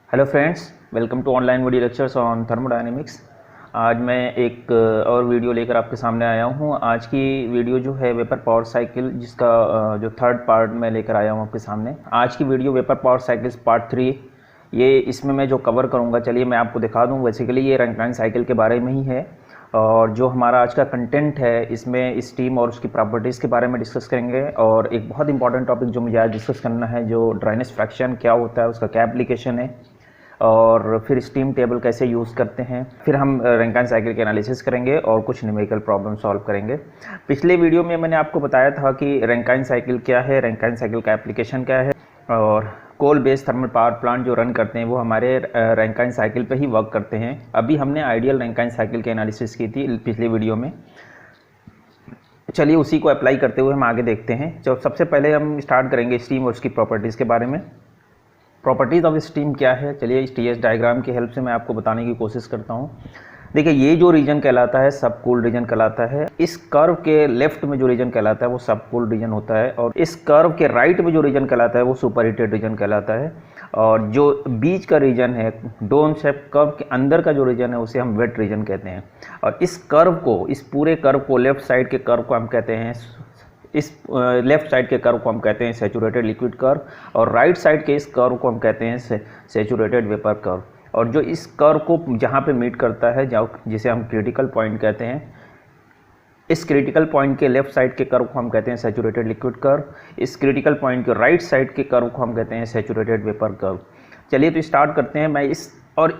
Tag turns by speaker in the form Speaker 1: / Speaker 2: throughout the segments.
Speaker 1: Hello friends, welcome to online video lectures on thermodynamics. आज मैं एक और वीडियो लेकर आपके सामने आया हूँ। आज की वीडियो जो है वेपर पावर साइकिल, जिसका जो थर्ड पार्ट मैं लेकर आया हूँ आपके सामने। आज की video vapour power cycles part 3। ये इसमें मैं जो कवर करूँगा, चलिए मैं आपको दिखा दूँ। बेसिकली ये रैंकिन साइकिल के बारे में ही है और जो हमारा आज का कंटेंट है इसमें स्टीम और उसकी प्रॉपर्टीज़ के बारे में डिस्कस करेंगे। और एक बहुत इंपॉर्टेंट टॉपिक जो मुझे आज डिस्कस करना है, जो ड्राइनेज फ्रैक्शन क्या होता है, उसका क्या एप्लीकेशन है, और फिर स्टीम टेबल कैसे यूज़ करते हैं। फिर हम रैंकिन साइकिल के एनालिसिस करेंगे और कुछ न्यूमेरिकल प्रॉब्लम सॉल्व करेंगे। पिछले वीडियो में मैंने आपको बताया था कि रैंकिन साइकिल क्या है, रैंकिन साइकिल का एप्लीकेशन क्या है, और coal based thermal power plant जो रन करते हैं वो हमारे रैंकिन साइकिल पे ही वर्क करते हैं। अभी हमने आइडियल रैंकिन साइकिल की एनालिसिस की थी पिछले वीडियो में। चलिए उसी को अप्लाई करते हुए हम आगे देखते हैं। तो सबसे पहले हम स्टार्ट करेंगे स्टीम और उसकी प्रॉपर्टीज़ के बारे में। प्रॉपर्टीज़ ऑफ स्टीम क्या है, चलिए इस टीएस डायग्राम की हेल्प से मैं आपको बताने की कोशिश करता हूँ। देखिए, ये जो रीजन कहलाता है सब कूल्ड रीजन कहलाता है। इस कर्व के लेफ्ट में जो रीजन कहलाता है वो सब कूल्ड रीजन होता है, और इस कर्व के राइट में जो रीजन कहलाता है वो सुपर हीटेड रीजन कहलाता है। और जो बीच का रीजन है, डोम शेप कर्व के अंदर का जो रीजन है उसे हम वेट रीजन कहते हैं। और इस कर्व को, इस पूरे कर्व को, लेफ्ट साइड के कर्व को हम कहते हैं, इस लेफ्ट साइड के कर्व को हम कहते हैं सैचुरेटेड लिक्विड कर्व, और राइट साइड के इस कर्व को हम कहते हैं सैचुरेटेड वेपर कर्व। और जो इस कर्व को जहाँ पे मीट करता है, जिसे हम क्रिटिकल पॉइंट कहते हैं, इस क्रिटिकल पॉइंट के लेफ्ट साइड के कर्व को हम कहते हैं सैचुरेटेड लिक्विड कर्व। इस क्रिटिकल पॉइंट के राइट साइड के कर्व को हम कहते हैं सैचुरेटेड वेपर कर्व। चलिए तो स्टार्ट करते हैं।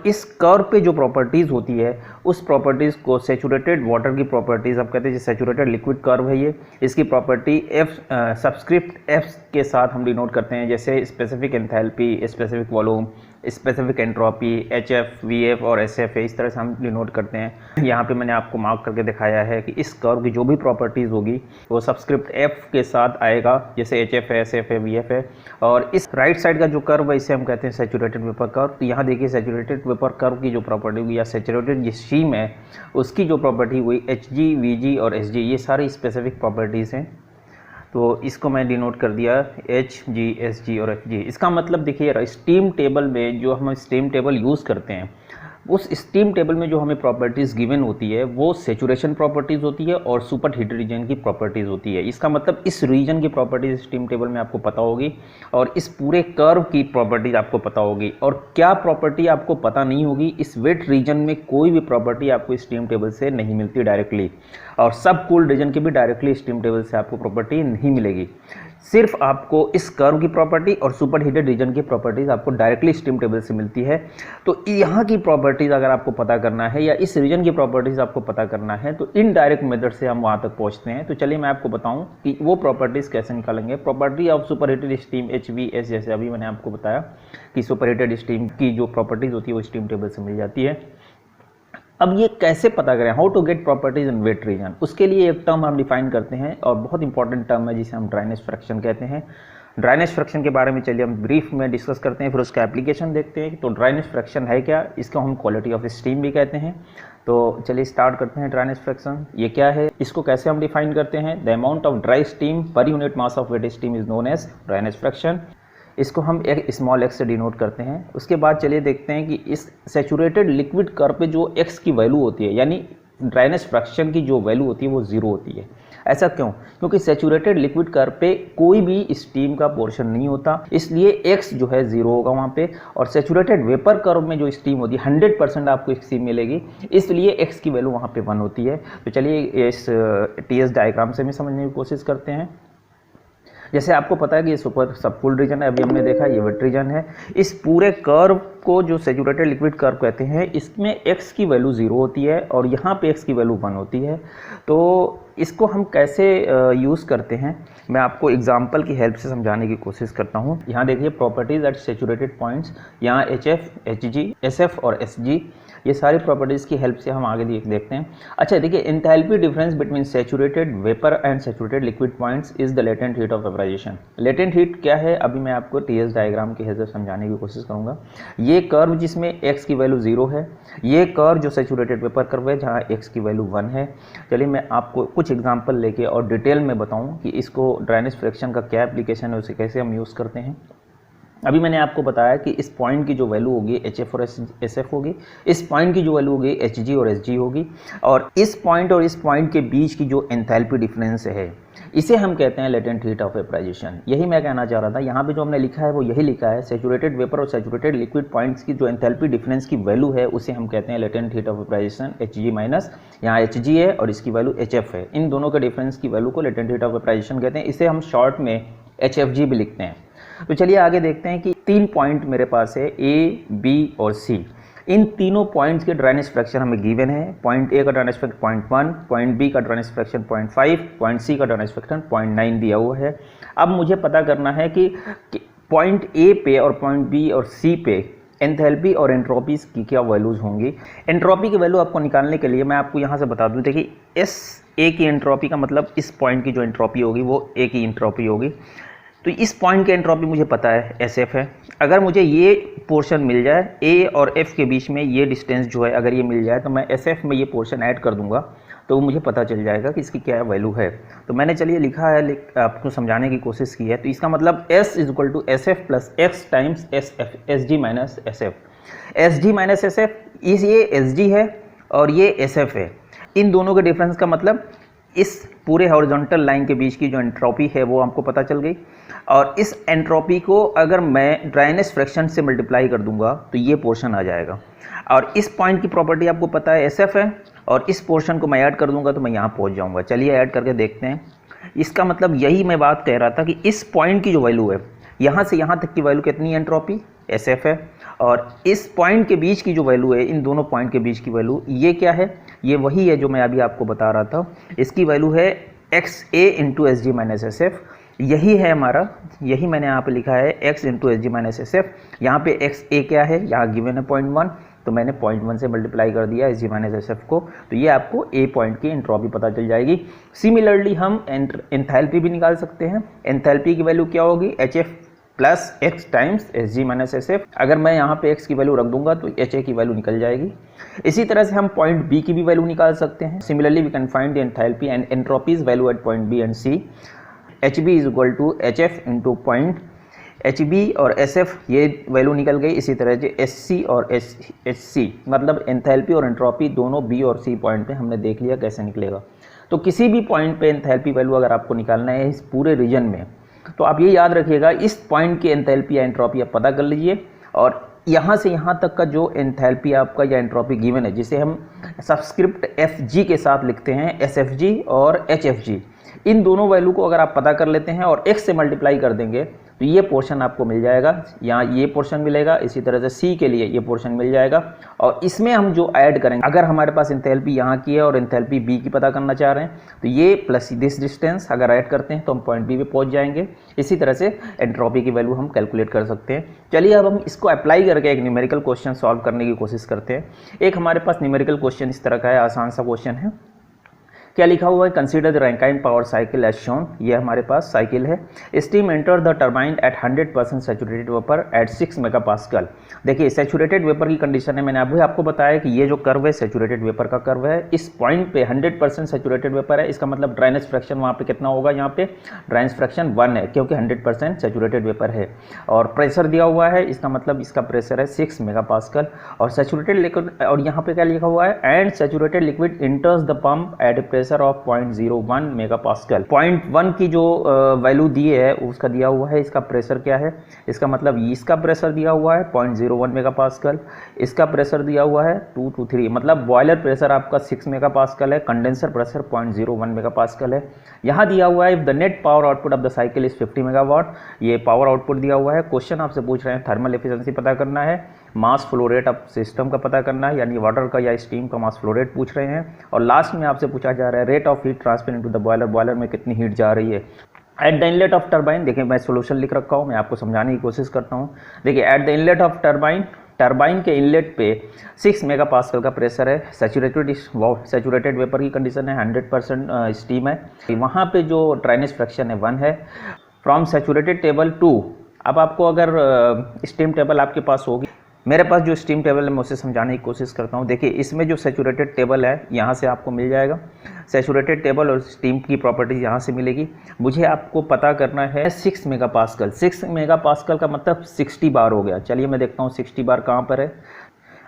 Speaker 1: इस कर्व पे जो प्रॉपर्टीज़ होती है उस प्रॉपर्टीज़ को सैचुरेटेड वाटर की प्रॉपर्टीज़ आप कहते हैं। सैचुरेटेड लिक्विड कर्व है ये, इसकी प्रॉपर्टी एफ सब्सक्रिप्ट एफ के साथ हम डिनोट करते हैं, जैसे specific enthalpy, specific volume, specific entropy, HF, VF और एसएफ है। इस तरह से हम डिनोट करते हैं। यहाँ पे मैंने आपको मार्क करके दिखाया है कि इस कर्व की जो भी प्रॉपर्टीज़ होगी वो सब्सक्रिप्ट एफ के साथ आएगा, जैसे एचएफ है, एसएफ है, वीएफ है। और इस राइट साइड का जो कर्व है इसे हम कहते हैं सैचुरेटेड वेपर कर्व। तो यहाँ देखिए, सैचुरेटेड वेपर कर्व की जो प्रॉपर्टी होगी या सैचुरेटेड जो स्टीम है उसकी जो प्रॉपर्टी हुई एचजी, वीजी और एसजी, ये सारी स्पेसिफिक प्रॉपर्टीज़ हैं। तो इसको मैं डिनोट कर दिया एच, जी, एस, जी और एफ जी। इसका मतलब देखिए, स्टीम टेबल में जो हम स्टीम टेबल यूज़ करते हैं, उस स्टीम टेबल में जो हमें प्रॉपर्टीज़ गिवन होती है वो सेचुरेशन प्रॉपर्टीज़ होती है और सुपर हीट रीजन की प्रॉपर्टीज़ होती है। इसका मतलब इस रीजन की प्रॉपर्टीज़ स्टीम टेबल में आपको पता होगी और इस पूरे कर्व की प्रॉपर्टीज़ आपको पता होगी। और क्या प्रॉपर्टी आपको पता नहीं होगी, इस वेट रीजन में कोई भी प्रॉपर्टी आपको स्टीम टेबल से नहीं मिलती डायरेक्टली, और सब कूल्ड रीजन की भी डायरेक्टली स्टीम टेबल से आपको प्रॉपर्टी नहीं मिलेगी। सिर्फ आपको इस कर्व की प्रॉपर्टी और सुपर हीटेड रीजन की प्रॉपर्टीज़ आपको डायरेक्टली स्टीम टेबल से मिलती है। तो यहाँ की प्रॉपर्टीज़ अगर आपको पता करना है या इस रीजन की प्रॉपर्टीज़ आपको पता करना है तो इनडायरेक्ट मेथड से हम वहाँ तक पहुँचते हैं। तो चलिए मैं आपको बताऊँ कि वो प्रॉपर्टीज़ कैसे निकालेंगे। Property of super heated steam HVS, जैसे अभी मैंने आपको बताया कि सुपर हीटेड स्टीम की जो प्रॉपर्टीज़ होती है वो स्टीम टेबल से मिल जाती है। अब ये कैसे पता करें, how to get properties in wet region, उसके लिए एक टर्म हम डिफाइन करते हैं और बहुत इंपॉर्टेंट टर्म है जिसे हम ड्राइनेज फ्रैक्शन कहते हैं। ड्राइनेज फ्रैक्शन के बारे में चलिए हम ब्रीफ में डिस्कस करते हैं, फिर उसका एप्लीकेशन देखते हैं। तो ड्राइनेज फ्रैक्शन है क्या, इसको हम क्वालिटी ऑफ स्टीम भी कहते हैं। तो चलिए स्टार्ट करते हैं। ड्राइनेज फ्रैक्शन ये क्या है, इसको कैसे हम डिफाइन करते हैं। The amount of dry steam per unit mass of wet steam is known as dryness fraction. इसको हम एक स्मॉल एक्स से डिनोट करते हैं। उसके बाद चलिए देखते हैं कि इस सैचुरेटेड लिक्विड कर्व पे जो एक्स की वैल्यू होती है, यानी ड्राइनेज फ्रैक्शन की जो वैल्यू होती है वो जीरो होती है। ऐसा क्यों? क्योंकि सैचुरेटेड लिक्विड कर्व पे कोई भी स्टीम का पोर्शन नहीं होता, इसलिए एक्स जो है जीरो होगा वहाँ पे। और सैचुरेटेड वेपर कर्व में जो स्टीम होती है 100% आपको स्टीम मिलेगी, इसलिए एक्स की वैल्यू वहाँ पे 1 होती है। तो चलिए इस टीएस डायग्राम से भी समझने की कोशिश करते हैं। जैसे आपको पता है कि ये सुपर सबकूल्ड रीजन है, अभी हमने देखा ये वेट रीजन है। इस पूरे कर्व को जो सैचुरेटेड लिक्विड कर्व कहते हैं, इसमें x की वैल्यू 0 होती है और यहाँ पे x की वैल्यू 1 होती है। तो इसको हम कैसे यूज़ करते हैं, मैं आपको एग्जांपल की हेल्प से समझाने की कोशिश करता हूँ। यहाँ देखिए प्रॉपर्टीज़ एट सैचुरेटेड पॉइंट्स, यहाँ HF, HG, SF और SG, ये सारी प्रॉपर्टीज़ की हेल्प से हम आगे देखते हैं। अच्छा देखिए, enthalpy difference between saturated vapour and saturated liquid points is the latent heat of vaporisation. Latent heat क्या है, अभी मैं आपको टीएस डायग्राम की हेल्प से समझाने की कोशिश करूँगा। ये कर्व जिसमें x की वैल्यू 0 है, ये कर्व जो सैचुरेटेड वेपर कर्व है जहाँ x की वैल्यू 1 है। चलिए मैं आपको कुछ एग्जांपल लेके और डिटेल में बताऊँ कि इसको ड्राइनेज फ्रैक्शन का क्या एप्लीकेशन है, उसे कैसे हम यूज़ करते हैं। अभी मैंने आपको बताया कि इस पॉइंट की जो वैल्यू होगी HF और SF होगी, इस पॉइंट की जो वैल्यू होगी HG और SG होगी, और इस पॉइंट और इस पॉइंट के बीच की जो एंथैल्पी डिफरेंस है इसे हम कहते हैं लेटेंट हीट ऑफ वेपराइजेशन। यही मैं कहना चाह रहा था, यहाँ पे जो हमने लिखा है वो यही लिखा है, सैचुरेटेड वेपर और सैचुरेटेड लिक्विड पॉइंट्स की जो एंथैल्पी डिफरेंस की वैल्यू है उसे हम कहते हैं latent heat of vaporisation HG minus, यहाँ HG है और इसकी वैल्यू HF है, इन दोनों के डिफरेंस की वैल्यू को लेटेंट हीट ऑफ वेपराइजेशन कहते हैं। इसे हम शॉर्ट में HFG भी लिखते हैं। तो चलिए आगे देखते हैं कि 3 पॉइंट मेरे पास है A, B और C। इन तीनों पॉइंट्स के ड्राइनेस फ्रैक्शन हमें गिवन है। पॉइंट A का ड्राइनेस फ्रैक्शन 0.1, पॉइंट B का ड्राइनेस फ्रैक्शन 0.5, पॉइंट C का ड्राइनेस फ्रैक्शन 0.9 दिया हुआ है। अब मुझे पता करना है कि पॉइंट A पे और पॉइंट B और C पे एंथैल्पी और एंट्रोपीज की क्या वैल्यूज होंगी। एंट्रोपी की वैल्यू आपको निकालने के लिए मैं आपको यहाँ से बता दूँ, देखिए इस A की एंट्रोपी का मतलब इस पॉइंट की जो एंट्रोपी होगी वो A की एंट्रोपी होगी। तो इस पॉइंट की एंट्रोपी मुझे पता है SF है। अगर मुझे ये पोर्शन मिल जाए A और F के बीच में ये डिस्टेंस जो है अगर ये मिल जाए तो मैं SF में ये पोर्शन ऐड कर दूंगा तो मुझे पता चल जाएगा कि इसकी क्या वैल्यू है। तो मैंने चलिए लिखा है, आपको समझाने की कोशिश की है। तो इसका मतलब S equal to SF plus X times SG minus SF। SG minus SF, ये SG है और ये SF है। इन दोनों के डिफरेंस का मतलब इस पूरे हॉरिजॉन्टल लाइन के बीच की जो एंट्रोपी है वो हमको पता चल गई, और इस एंट्रोपी को अगर मैं ड्राइनेस फ्रैक्शन से मल्टीप्लाई कर दूंगा तो ये पोर्शन आ जाएगा। और इस पॉइंट की प्रॉपर्टी आपको पता है SF है, और इस पोर्शन को मैं ऐड कर दूंगा तो मैं यहाँ पहुँच जाऊँगा। चलिए ऐड करके देखते हैं। इसका मतलब यही मैं बात कह रहा था कि इस पॉइंट की जो वैल्यू है यहाँ से यहाँ तक की वैल्यू कितनी एंट्रोपी SF है, और इस पॉइंट के बीच की जो वैल्यू है, इन दोनों पॉइंट के बीच की वैल्यू ये क्या है, ये वही है जो मैं अभी आपको बता रहा था। इसकी वैल्यू है XA into SG minus SF। यही है हमारा, यही मैंने यहाँ पे लिखा है X into SG minus SF। यहाँ पे XA क्या है, यहाँ गिवन है 0.1, तो मैंने 0.1 से मल्टीप्लाई कर दिया SG माइनस SF को, तो ये आपको A पॉइंट की एंट्रोपी पता चल जाएगी। सिमिलरली हम एंथैल्पी भी निकाल सकते हैं। एंथैल्पी की वैल्यू क्या होगी, HF plus X times SG minus SF। अगर मैं यहाँ पे X की वैल्यू रख दूंगा तो HA की वैल्यू निकल जाएगी। इसी तरह से हम पॉइंट B की भी वैल्यू निकाल सकते हैं। Similarly we can find the enthalpy and entropies value at point B and C। HB is equal to HF into point HB और SF, ये वैल्यू निकल गई। इसी तरह से SC और HC, मतलब एंथैल्पी और एंट्रोपी दोनों B और C पॉइंट पे हमने देख लिया कैसे निकलेगा। तो किसी भी पॉइंट पे एंथैल्पी वैल्यू अगर आपको निकालना है इस पूरे रीजन में, तो आप ये याद रखिएगा इस पॉइंट की एंथैल्पी या एंट्रोपी आप पता कर लीजिए, और यहाँ से यहाँ तक का जो एंथैल्पी आपका या एंट्रोपी गिवन है जिसे हम सबस्क्रिप्ट FG के साथ लिखते हैं, SFG और HFG, इन दोनों वैल्यू को अगर आप पता कर लेते हैं और X से मल्टीप्लाई कर देंगे तो ये पोर्शन आपको मिल जाएगा। यहाँ ये पोर्शन मिलेगा, इसी तरह से C के लिए ये पोर्शन मिल जाएगा। और इसमें हम जो ऐड करेंगे, अगर हमारे पास एंथैल्पी यहाँ की है और एंथैल्पी B की पता करना चाह रहे हैं तो ये प्लस दिस डिस्टेंस अगर ऐड करते हैं तो हम पॉइंट B पे पहुँच जाएंगे। इसी तरह से एंट्रोपी की वैल्यू हम कैलकुलेट कर सकते हैं। चलिए अब हम इसको अप्लाई करके एक न्यूमेरिकल क्वेश्चन सॉल्व करने की कोशिश करते हैं। एक हमारे पास न्यूमेरिकल क्वेश्चन इस तरह का है, आसान सा क्वेश्चन है। क्या लिखा हुआ है, consider the Rankine power cycle as shown. ये हमारे पास साइकिल है। Steam enter the turbine at 100% saturated vapour at 6 megapascal. देखिए सैचुरेटेड वेपर की कंडीशन है, मैंने अभी आपको बताया कि ये जो कर्व है सैचुरेटेड वेपर का कर्व है। इस पॉइंट पे 100% सैचुरेटेड वेपर है, इसका मतलब ड्राइनेस फ्रैक्शन वहाँ पे कितना होगा, यहाँ पे ड्राइनेस फ्रैक्शन 1 है क्योंकि 100% सैचुरेटेड वेपर है। और प्रेशर दिया हुआ है, इसका मतलब इसका प्रेशर है 6 मेगापास्कल। और सैचुरेटेड लिक्विड, और यहाँ पे क्या लिखा हुआ है, and saturated liquid इंटर्स the pump at A pressure of 0.01 megapascal. 0.1 की जो वैल्यू दी है उसका दिया हुआ है, इसका प्रेशर क्या है, इसका मतलब इसका प्रेशर दिया हुआ है 0.01 मेगापास्कल, इसका प्रेशर दिया हुआ है 2 to 3, मतलब बॉयलर प्रेशर आपका 6 मेगापास्कल है, कंडेंसर प्रेशर 0.01 मेगापास्कल है। यहाँ दिया हुआ है if the net power output of the cycle is 50 megawatt, ये पावर आउटपुट दिया हुआ है। क्वेश्चन आपसे पूछ रहे हैं थर्मल एफिशिएंसी पता करना है, mass flow rate of system का पता करना है, यानी वाटर का या स्टीम का मास फ्लो रेट पूछ रहे हैं। और लास्ट में आपसे पूछा जा रहा है rate of heat transfer into the boiler, boiler में कितनी हीट जा रही है। At the inlet of turbine, देखिए मैं सोल्यूशन लिख रखा हूँ, मैं आपको समझाने की कोशिश करता हूँ। देखिए at the inlet of turbine, turbine के इनलेट पे 6 मेगापास्कल का प्रेशर है। सैचुरेटेड वेपर की कंडीशन है, 100% स्टीम है। वहाँ पे जो ड्राइनेज फ्रैक्शन है 1 है। फ्रॉम सैचुरेटेड टेबल टू, अब आपको अगर स्टीम टेबल आपके पास होगी मेरे पास जो स्टीम टेबल है मैं उसे समझाने की कोशिश करता हूँ। देखिए इसमें जो सैचुरेटेड टेबल है यहाँ से आपको मिल जाएगा, सैचुरेटेड टेबल और स्टीम की प्रॉपर्टीज यहाँ से मिलेगी। मुझे आपको पता करना है 6 मेगापास्कल। 6 मेगापास्कल का मतलब 60 बार हो गया। चलिए मैं देखता हूँ 60 बार कहाँ पर है।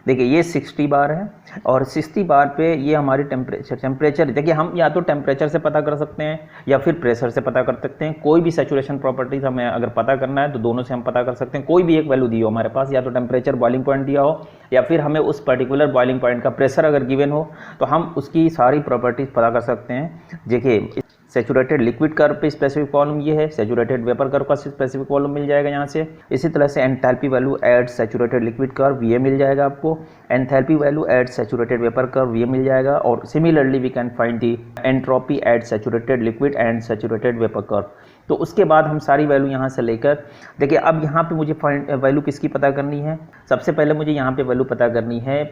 Speaker 1: देखिए ये 60 बार है और 60 बार पे ये हमारी टेम्परेचर देखिए हम या तो टेम्परेचर से पता कर सकते हैं या फिर प्रेशर से पता कर सकते हैं। कोई भी सैचुरेशन प्रॉपर्टीज हमें अगर पता करना है तो दोनों से हम पता कर सकते हैं। कोई भी एक वैल्यू दी हो हमारे पास, या तो टेम्परेचर बॉइलिंग पॉइंट दिया हो या फिर हमें उस पर्टिकुलर बॉइलिंग पॉइंट का प्रेशर अगर गिवन हो तो हम उसकी सारी प्रॉपर्टीज पता कर सकते हैं। देखिए सैचुरेटेड लिक्विड कर्व पे स्पेसिफिक वॉल्यूम ये है, सैचुरेटेड वेपर कर्व का स्पेसिफिक वॉल्यूम मिल जाएगा यहाँ से। इसी तरह से enthalpy value at saturated liquid curve ये मिल जाएगा आपको, enthalpy value at saturated vapour curve ये मिल जाएगा। और similarly we can find the entropy at saturated liquid and saturated vapour curve. तो उसके बाद हम सारी वैल्यू यहाँ से लेकर देखिए अब यहाँ पे मुझे वैल्यू किसकी पता करनी है। सबसे पहले मुझे यहाँ पे वैल्यू पता करनी है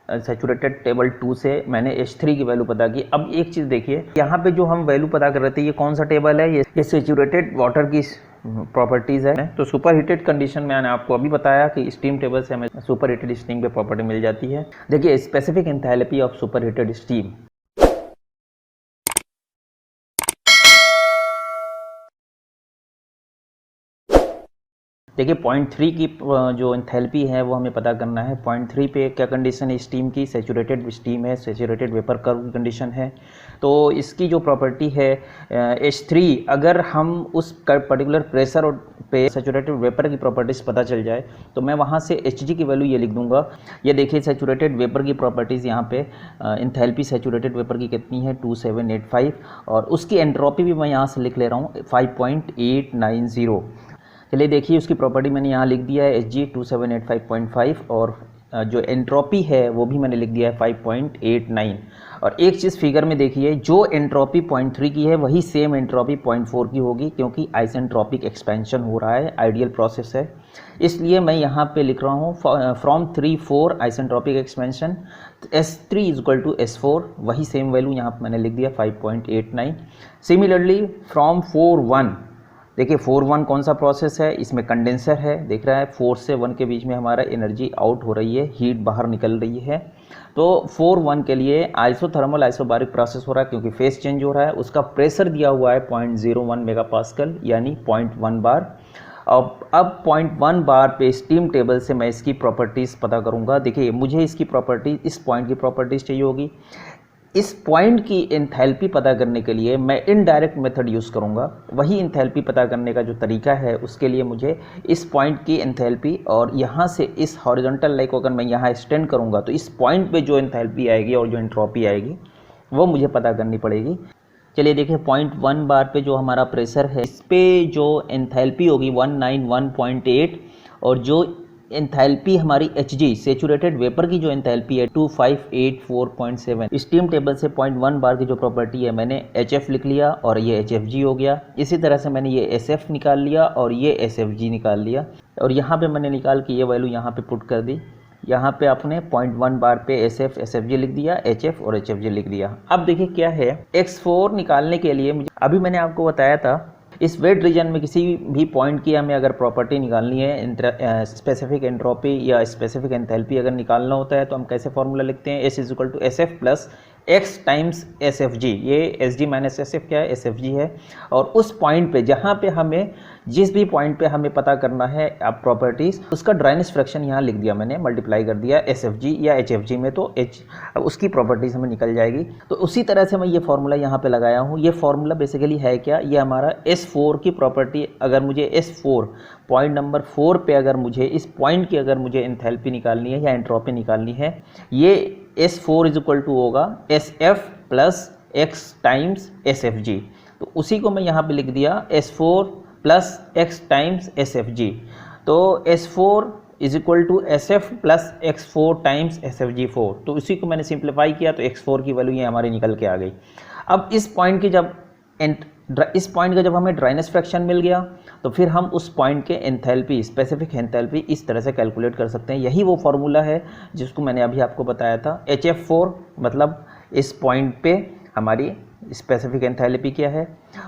Speaker 1: सैचुरेटेड टेबल 2 से मैंने H3 की वैल्यू पता की। अब एक चीज़ देखिए यहाँ पे जो हम वैल्यू पता कर रहे थे ये कौन सा टेबल है, ये सैचुरेटेड वाटर की प्रॉपर्टीज़ है। तो सुपर हीटेड कंडीशन में मैंने आपको अभी बताया कि स्टीम टेबल से हमें सुपर हीटेड स्टीम पे प्रॉपर्टी मिल जाती है। देखिए specific enthalpy of super heated steam. देखिए पॉइंट 3 की जो एंथैल्पी है वो हमें पता करना है। पॉइंट 3 पे क्या कंडीशन है स्टीम की, सैचुरेटेड स्टीम है, सैचुरेटेड वेपर कर्व की कंडीशन है। तो इसकी जो प्रॉपर्टी है H3, अगर हम उस पर्टिकुलर प्रेशर और पे सैचुरेटेड वेपर की प्रॉपर्टीज़ पता चल जाए तो मैं वहाँ से Hg की वैल्यू ये लिख दूंगा। ये देखिए सैचुरेटेड वेपर की प्रॉपर्टीज़ यहाँ पे एंथैल्पी सैचुरेटेड वेपर की कितनी है 2785 और उसकी एंट्रोपी भी मैं यहाँ से लिख ले रहा हूँ 5.890। चलिए देखिए उसकी प्रॉपर्टी मैंने यहाँ लिख दिया है Hg 2785.5 और जो एंट्रोपी है वो भी मैंने लिख दिया है 5.89। और एक चीज़ फिगर में देखिए जो एंट्रोपी 0.3 की है वही सेम एंट्रोपी 0.4 की होगी क्योंकि आइसेंट्रोपिक एक्सपेंशन हो रहा है, आइडियल प्रोसेस है। इसलिए मैं यहाँ पे लिख रहा हूँ from 3-4 isentropic expansion S3 is equal to S4, वही सेम वैल्यू यहाँ पर मैंने लिख दिया 5.89। सिमिलरली फ्रॉम 4-1 देखिए 4-1 कौन सा प्रोसेस है, इसमें कंडेंसर है, देख रहा है 4 से 1 के बीच में हमारा एनर्जी आउट हो रही है, हीट बाहर निकल रही है। तो 4-1 के लिए आइसोथर्मल आइसोबारिक प्रोसेस हो रहा है क्योंकि फेस चेंज हो रहा है। उसका प्रेशर दिया हुआ है 0.01 मेगापास्कल यानी 0.1 बार। अब 0.1 बार पे स्टीम टेबल से मैं इसकी प्रॉपर्टीज़ पता करूँगा। देखिए मुझे इसकी प्रॉपर्टी इस पॉइंट की प्रॉपर्टीज़ चाहिए होगी। इस पॉइंट की एंथैल्पी पता करने के लिए मैं इनडायरेक्ट मेथड यूज़ करूँगा। वही एंथैल्पी पता करने का जो तरीका है उसके लिए मुझे इस पॉइंट की एंथैल्पी और यहाँ से इस हॉरिजॉन्टल लाइन को अगर मैं यहाँ एक्सटेंड करूँगा तो इस पॉइंट पे जो एंथैल्पी आएगी और जो एंट्रोपी आएगी वो मुझे पता करनी पड़ेगी। चलिए देखिए 0.1 बार पे जो हमारा प्रेशर है इस पे जो एंथैल्पी होगी 191.8 और जो एंथैल्पी हमारी Hg सैचुरेटेड वेपर की जो एंथैल्पी है 2584.7। स्टीम टेबल से 0.1 बार की जो प्रॉपर्टी है मैंने HF लिख लिया और ये HFG हो गया। इसी तरह से मैंने ये SF निकाल लिया और ये SFG निकाल लिया और यहाँ पे मैंने निकाल के ये वैल्यू यहाँ पे पुट कर दी। यहाँ पे आपने 0.1 बार पे SF SFG लिख दिया, HF और HFG लिख दिया। अब देखिए क्या है X4 निकालने के लिए मुझे अभी मैंने आपको बताया था इस वेट रीजन में किसी भी पॉइंट की हमें अगर प्रॉपर्टी निकालनी है, स्पेसिफिक एंट्रोपी या स्पेसिफिक एंथैल्पी अगर निकालना होता है तो हम कैसे फॉर्मूला लिखते हैं, S is equal to SF plus x times SFG। ये SG माइनस SF क्या है, SFG है। और उस पॉइंट पे जहाँ पे हमें जिस भी पॉइंट पे हमें पता करना है अब प्रॉपर्टीज़ उसका ड्राइनेस फ्रैक्शन यहाँ लिख दिया मैंने, मल्टीप्लाई कर दिया SFG या HFG में तो उसकी प्रॉपर्टीज़ हमें निकल जाएगी। तो उसी तरह से मैं ये फार्मूला यहाँ पे लगाया हूँ। ये फार्मूला बेसिकली है क्या, ये हमारा S4 की प्रॉपर्टी। अगर मुझे S4 पॉइंट नंबर 4 पे अगर मुझे इस पॉइंट की अगर मुझे एंथैल्पी निकालनी है या एंट्रोपी निकालनी है, ये S4 इज इक्वल टू होगा SF plus x times SFG। तो उसी को मैं यहाँ पे लिख दिया S4 plus x times SFG। तो S4 is equal to SF plus x4 times SFG4। तो उसी को मैंने सिंप्लीफाई किया तो x4 की वैल्यू ये हमारी निकल के आ गई। अब इस पॉइंट का जब हमें ड्राइनेस फ्रैक्शन मिल गया तो फिर हम उस पॉइंट के एंथैल्पी, स्पेसिफिक एंथैल्पी इस तरह से कैलकुलेट कर सकते हैं। यही वो फार्मूला है जिसको मैंने अभी आपको बताया था। HF4 मतलब इस पॉइंट पे हमारी स्पेसिफिक एंथैल्पी क्या है,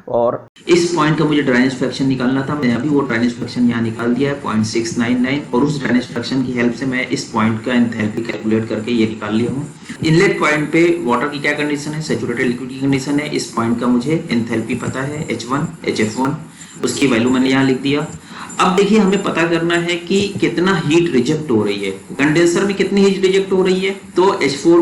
Speaker 1: और इस पॉइंट का मुझे ड्राइनेज फ्रैक्शन निकालना था। मैंने अभी वो ड्राइनेज फ्रैक्शन यहाँ निकाल दिया है 0.699, और उस ड्राइनेज फ्रैक्शन की हेल्प से मैं इस पॉइंट का एंथैल्पी कैलकुलेट करके ये निकाल लिया हूँ। इनलेट पॉइंट पे वाटर की क्या कंडीशन है, सैचुरेटेड लिक्विड की कंडीशन है। इस पॉइंट का मुझे एंथैल्पी पता है H1 HF1, उसकी वैल्यू मैंने यहाँ लिख दिया। अब देखिए हमें पता करना है कि कितना हीट रिजेक्ट हो रही है, कंडेंसर में कितनी हीट रिजेक्ट हो रही है, तो H4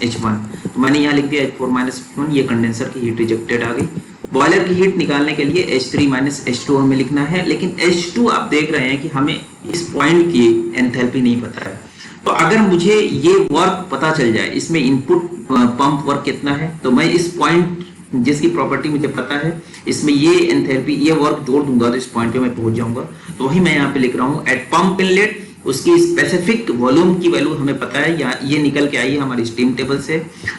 Speaker 1: H1, तो मैंने यहाँ लिख दिया H4 H1, ये कंडेंसर की हीट रिजेक्टेड आ गई। बॉयलर की हीट निकालने के लिए H3 H2 हमें लिखना है, लेकिन H2 आप देख रहे हैं कि हमें इस पॉइंट की एंथैल्पी नहीं पता है। तो अगर मुझे ये वर्क पता चल जाए, इसमें इनपुट पंप वर्क कितना है, तो मैं इस पॉइंट जिसकी प्रॉपर्टी मुझे पता है, इसमें ये एंथैल्पी, ये वर्क जोड़ दूंगा तो इस पॉइंट पे मैं पहुंच जाऊंगा। तो वही मैं यहाँ पे लिख रहा हूँ एट पंप इनलेट, उसकी स्पेसिफिक वॉल्यूम की वैल्यू हमें पता है, या ये निकल के आई है हमारी स्टीम टेबल से।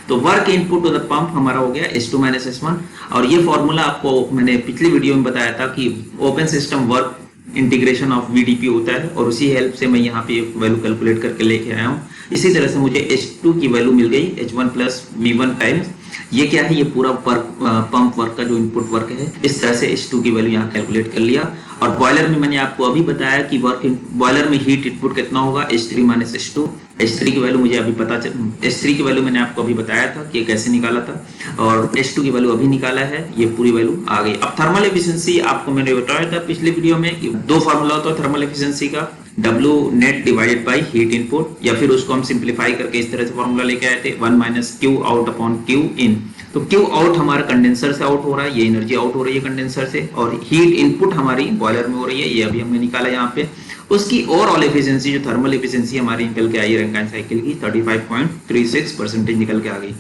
Speaker 1: तो work input to the pump हमारा हो गया H2 H1, और ये फॉर्मूला आपको मैंने पिछली वीडियो में बताया था कि open system work integration of VDP होता है, और उसी हेल्प से मैं यहाँ पे वैल्यू कैलकुलेट करके लेके आया हूँ। इसी तरह से मुझे H2 की वैल्यू मिल गई H1 प्लस V1 टाइम्स, ये क्या है, ये पूरा पंप वर्क का जो इनपुट वर्क है। इस तरह से H2 की वैल्यू यहाँ कैलकुलेट कर लिया। और बॉयलर में मैंने आपको अभी बताया कि बॉयलर में हीट इनपुट कितना होगा, H3 H2। H3 की वैल्यू मुझे अभी H3 की वैल्यू मैंने आपको अभी बताया था कि कैसे निकाला था, और H2 की वैल्यू अभी निकाला है, ये पूरी वैल्यू आ गई। अब थर्मल एफिशिएंसी आपको मैंने बताया था पिछले वीडियो में कि दो फार्मूला होता है थर्मल एफिशिएंसी का, W net divided by heat input, या फिर उसको हम सिंप्लीफाई करके इस तरह से फार्मूला लेके आए थे 1 minus Q out upon Q इन। तो Q आउट हमारा कंडेंसर से आउट हो रहा है, ये एनर्जी आउट हो रही है कंडेंसर से, और हीट इनपुट हमारी बॉयलर में हो रही है, ये अभी हमने निकाला यहाँ पे। उसकी ओवरऑल एफिशिएंसी, जो थर्मल एफिशिएंसी हमारी निकल के आई है रैंकिन साइकिल की, 35.36% निकल के आ गई।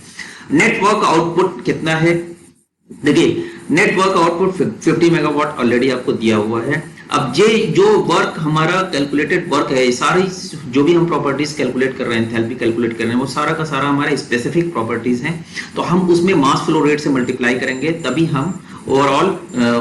Speaker 1: नेटवर्क आउटपुट कितना है, देखिए नेटवर्क आउटपुट 50 मेगावाट ऑलरेडी आपको दिया हुआ है। अब ये जो वर्क हमारा कैलकुलेटेड वर्क है, सारी जो भी हम प्रॉपर्टीज कैलकुलेट कर रहे हैं, एंथैल्पी कैलकुलेट कर रहे हैं, वो सारा का सारा हमारा स्पेसिफिक प्रॉपर्टीज हैं। तो हम उसमें मास फ्लो रेट से मल्टीप्लाई करेंगे, तभी हम ओवरऑल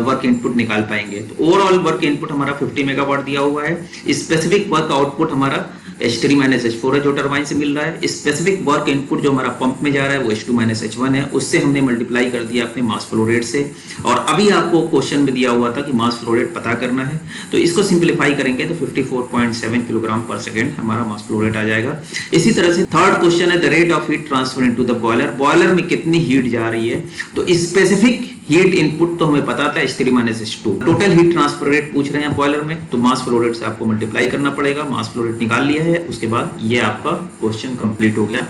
Speaker 1: वर्क इनपुट निकाल पाएंगे। तो ओवरऑल वर्क इनपुट हमारा 50 मेगावाट दिया हुआ है। स्पेसिफिक वर्क आउटपुट हमारा H3 H4 है जो टरबाइन से मिल रहा है। स्पेसिफिक वर्क इनपुट जो हमारा पंप में जा रहा है वो H2 H1 है, उससे हमने मल्टीप्लाई कर दिया अपने मास फ्लो रेट से। और अभी आपको क्वेश्चन में दिया हुआ था कि मास फ्लो रेट पता करना है, तो इसको सिंप्लीफाई करेंगे तो 54.7 किलोग्राम पर सेकेंड हमारा मास फ्लो रेट आ जाएगा। इसी तरह से थर्ड क्वेश्चन है the rate of heat transfer into the boiler, boiler में कितनी हीट जा रही है। तो स्पेसिफिक हीट इनपुट तो हमें पता था H3 H2, total heat transfer rate पूछ रहे हैं बॉयलर में, तो मास फ्लो रेट से आपको मल्टीप्लाई करना पड़ेगा। मास फ्लो रेट निकाल लिया है, उसके बाद ये आपका क्वेश्चन कंप्लीट हो गया।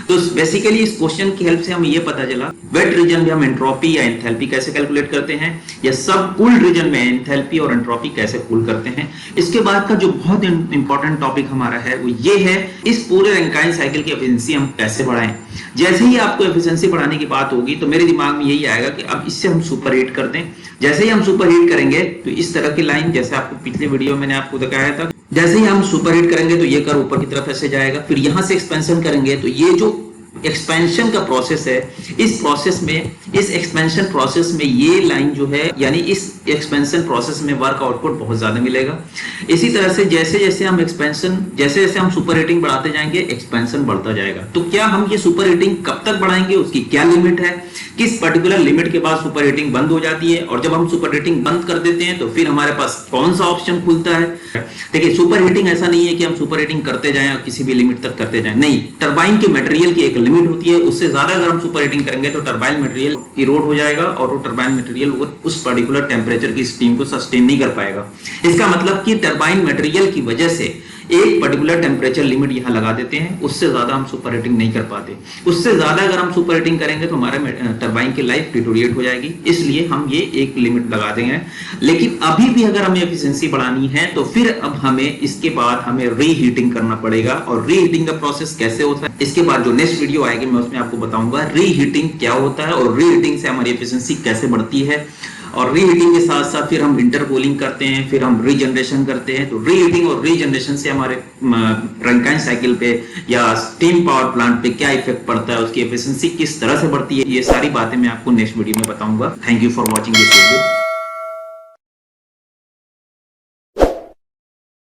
Speaker 1: तो बेसिकली इस क्वेश्चन की हेल्प से हमें ये पता चला वेट रीजन में हम एंट्रोपी या एंथैल्पी कैसे कैलकुलेट करते हैं, या सब कूल्ड रीजन में एंथैल्पी और एंट्रोपी कैसे कूल करते हैं। इसके बाद का जो बहुत इंपॉर्टेंट टॉपिक हमारा है वो ये है इस पूरे रैंकिन साइकिल की एफिशिएंसी हम कैसे बढ़ाएं। जैसे ही आपको एफिशिएंसी बढ़ाने की बात होगी तो मेरे दिमाग में यही आएगा कि अब इससे हम सुपर हीट कर दें। जैसे ही हम सुपर हीट करेंगे तो इस तरह की लाइन, जैसे आपको पिछले वीडियो में मैंने आपको दिखाया था, जैसे ही हम सुपर हीट करेंगे तो ये कर्व ऊपर की तरफ ऐसे जाएगा। फिर यहां से एक्सपेंशन करेंगे तो ये जो एक्सपेंशन का प्रोसेस है, इस प्रोसेस में, इस एक्सपेंशन प्रोसेस में ये लाइन जो है, यानी इस एक्सपेंशन प्रोसेस में वर्क आउटपुट बहुत ज्यादा मिलेगा। इसी तरह से जैसे जैसे हम एक्सपेंशन, जैसे जैसे हम सुपर हीटिंग बढ़ाते जाएंगे, एक्सपेंशन बढ़ता जाएगा। तो क्या हम ये सुपर हीटिंग कब तक बढ़ाएंगे, उसकी क्या लिमिट है, किस पर्टिकुलर लिमिट के बाद सुपर हीटिंग बंद हो जाती है, और जब हम सुपर हीटिंग बंद कर देते हैं तो फिर हमारे पास कौन सा ऑप्शन खुलता है। देखिए सुपर हीटिंग ऐसा नहीं है कि हम सुपर हीटिंग करते जाएं और किसी भी लिमिट तक करते जाएं, नहीं, टरबाइन के मटेरियल की एक लिमिट होती है, उससे ज्यादा अगर हम सुपर हीटिंग करेंगे तो टरबाइन मटेरियल इरोड हो जाएगा और वो टरबाइन मटेरियल उस पर्टिकुलर टेम्परेचर की स्टीम को सस्टेन नहीं कर पाएगा। इसका मतलब कि टरबाइन मटेरियल की वजह से एक पर्टिकुलर टेम्परेचर लिमिट यहां लगा देते हैं, उससे ज्यादा हम सुपर हीटिंग नहीं कर पाते। उससे ज्यादा अगर हम सुपर हीटिंग करेंगे तो हमारे टरबाइन की लाइफ डिटोरिएट हो जाएगी, इसलिए हम ये एक लिमिट लगा देंगे। लेकिन अभी भी अगर हमें एफिशिएंसी बढ़ानी है तो फिर अब हमें इसके बाद हमें रीहीटिंग करना पड़ेगा। और रीहीटिंग का प्रोसेस कैसे होता है, इसके बाद जो नेक्स्ट वीडियो आएगी मैं उसमें आपको बताऊंगा रीहीटिंग क्या होता है और रीहीटिंग से हमारी एफिशिएंसी कैसे बढ़ती है। और रीहीटिंग के साथ साथ फिर हम इंटरकूलिंग करते हैं, फिर हम रीजनरेशन करते हैं। तो रीहीटिंग और रीजनरेशन से हमारे रैंकिन साइकिल पे या स्टीम पावर प्लांट पे क्या इफेक्ट पड़ता है, उसकी एफिशिएंसी किस तरह से बढ़ती है, ये सारी बातें मैं आपको नेक्स्ट वीडियो में बताऊंगा। Thank you for watching this video.